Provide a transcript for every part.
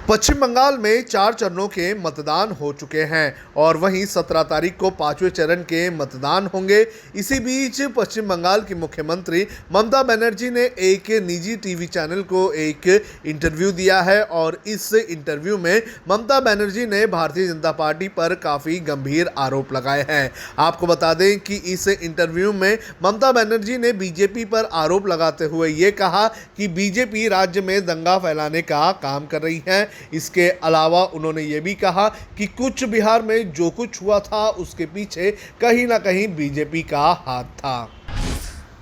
पश्चिम बंगाल में 4 चरणों के मतदान हो चुके हैं और वहीं 17 तारीख को 5वें चरण के मतदान होंगे। इसी बीच पश्चिम बंगाल की मुख्यमंत्री ममता बनर्जी ने एक निजी टीवी चैनल को एक इंटरव्यू दिया है और इस इंटरव्यू में ममता बनर्जी ने भारतीय जनता पार्टी पर काफ़ी गंभीर आरोप लगाए हैं। आपको बता दें कि इस इंटरव्यू में ममता बनर्जी ने बीजेपी पर आरोप लगाते हुए ये कहा कि बीजेपी राज्य में दंगा फैलाने का काम कर रही है। इसके अलावा उन्होंने ये भी कहा कि कुछ बिहार में जो कुछ हुआ था उसके पीछे कहीं ना कहीं बीजेपी का हाथ था।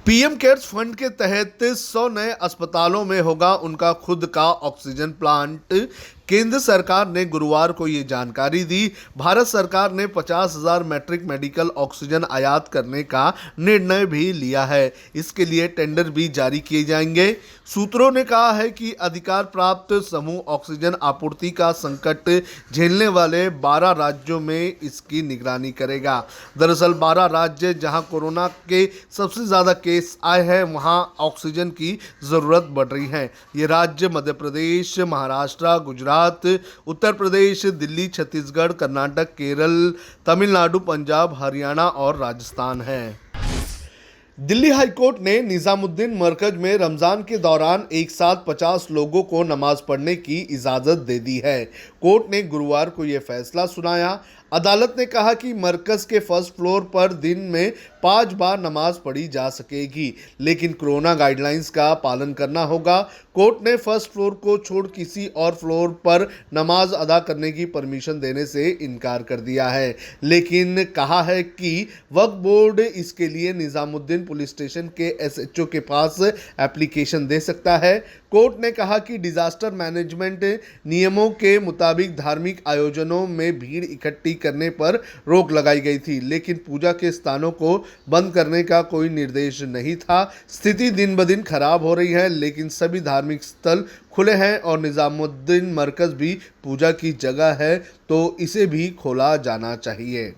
पीएम केयर्स फंड के तहत 100 नए अस्पतालों में होगा उनका खुद का ऑक्सीजन प्लांट। केंद्र सरकार ने गुरुवार को ये जानकारी दी। भारत सरकार ने 50,000 मैट्रिक मेडिकल ऑक्सीजन आयात करने का निर्णय भी लिया है। इसके लिए टेंडर भी जारी किए जाएंगे। सूत्रों ने कहा है कि अधिकार प्राप्त समूह ऑक्सीजन आपूर्ति का संकट झेलने वाले 12 राज्यों में इसकी निगरानी करेगा। दरअसल 12 राज्य जहां कोरोना के सबसे ज़्यादा केस आए हैं वहां ऑक्सीजन की ज़रूरत बढ़ रही है। ये राज्य मध्य प्रदेश, महाराष्ट्र, गुजरात, उत्तर प्रदेश, दिल्ली, छत्तीसगढ़, कर्नाटक, केरल, तमिलनाडु, पंजाब, हरियाणा और राजस्थान है। दिल्ली हाईकोर्ट ने निजामुद्दीन मरकज में रमजान के दौरान एक साथ 50 लोगों को नमाज पढ़ने की इजाज़त दे दी है। कोर्ट ने गुरुवार को यह फैसला सुनाया। अदालत ने कहा कि मरकज के फर्स्ट फ्लोर पर दिन में 5 बार नमाज पढ़ी जा सकेगी, लेकिन कोरोना गाइडलाइंस का पालन करना होगा। कोर्ट ने फर्स्ट फ्लोर को छोड़ किसी और फ्लोर पर नमाज अदा करने की परमिशन देने से इनकार कर दिया है, लेकिन कहा है कि वक्फ बोर्ड इसके लिए निजामुद्दीन पुलिस स्टेशन के एसएचओ के पास एप्लीकेशन दे सकता है। कोर्ट ने कहा कि डिजास्टर मैनेजमेंट नियमों के मुताबिक धार्मिक आयोजनों में भीड़ इकट्ठी करने पर रोक लगाई गई थी, लेकिन पूजा के स्थानों को बंद करने का कोई निर्देश नहीं था। स्थिति दिन ब दिन खराब हो रही है, लेकिन सभी धार्मिक स्थल खुले हैं और निजामुद्दीन मरकज भी पूजा की जगह है, तो इसे भी खोला जाना चाहिए।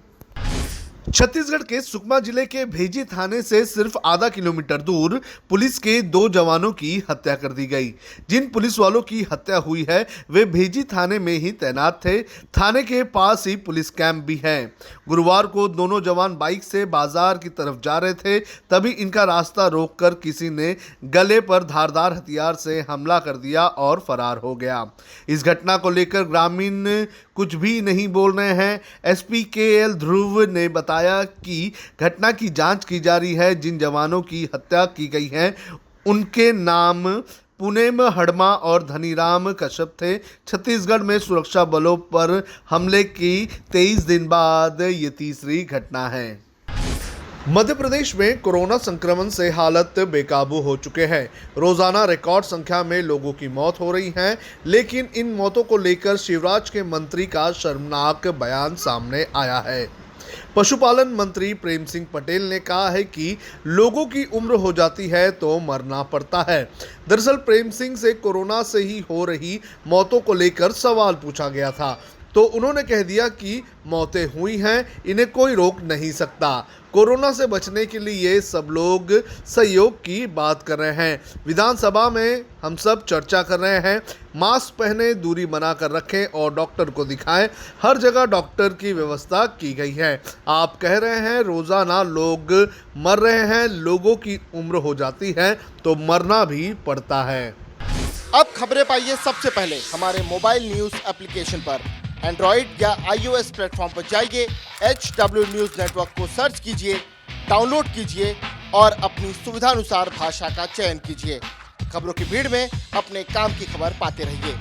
छत्तीसगढ़ के सुकमा जिले के भेजी थाने से सिर्फ आधा किलोमीटर दूर पुलिस के 2 जवानों की हत्या कर दी गई। जिन पुलिस वालों की हत्या हुई है वे भेजी थाने में ही तैनात थे। थाने के पास ही पुलिस कैंप भी है। गुरुवार को दोनों जवान बाइक से बाजार की तरफ जा रहे थे, तभी इनका रास्ता रोककर किसी ने गले पर धारदार हथियार से हमला कर दिया और फरार हो गया। इस घटना को लेकर ग्रामीण कुछ भी नहीं बोल रहे हैं। SP KL. ध्रुव ने बताया कि घटना की जांच की जा रही है। जिन जवानों की हत्या की गई है उनके नाम पुनेम हडमा और धनीराम कश्यप थे। छत्तीसगढ़ में सुरक्षा बलों पर हमले की 23 दिन बाद ये तीसरी घटना है। मध्य प्रदेश में कोरोना संक्रमण से हालत बेकाबू हो चुके हैं। रोजाना रिकॉर्ड संख्या में लोगों की मौत हो रही है, लेकिन इन मौतों को लेकर शिवराज के मंत्री का शर्मनाक बयान सामने आया है। पशुपालन मंत्री प्रेम सिंह पटेल ने कहा है कि लोगों की उम्र हो जाती है तो मरना पड़ता है। दरअसल प्रेम सिंह से कोरोना से ही हो रही मौतों को लेकर सवाल पूछा गया था, तो उन्होंने कह दिया कि मौतें हुई हैं, इन्हें कोई रोक नहीं सकता। कोरोना से बचने के लिए सब लोग सहयोग की बात कर रहे हैं। विधानसभा में हम सब चर्चा कर रहे हैं। मास्क पहने, दूरी बनाकर रखें और डॉक्टर को दिखाएं। हर जगह डॉक्टर की व्यवस्था की गई है। आप कह रहे हैं रोजाना लोग मर रहे हैं, लोगों की उम्र हो जाती है तो मरना भी पड़ता है। अब खबरें पाइए सबसे पहले हमारे मोबाइल न्यूज एप्लीकेशन पर। एंड्रॉइड या iOS प्लेटफॉर्म पर जाइए, HW न्यूज नेटवर्क को सर्च कीजिए, डाउनलोड कीजिए और अपनी सुविधानुसार भाषा का चयन कीजिए। खबरों की भीड़ में अपने काम की खबर पाते रहिए।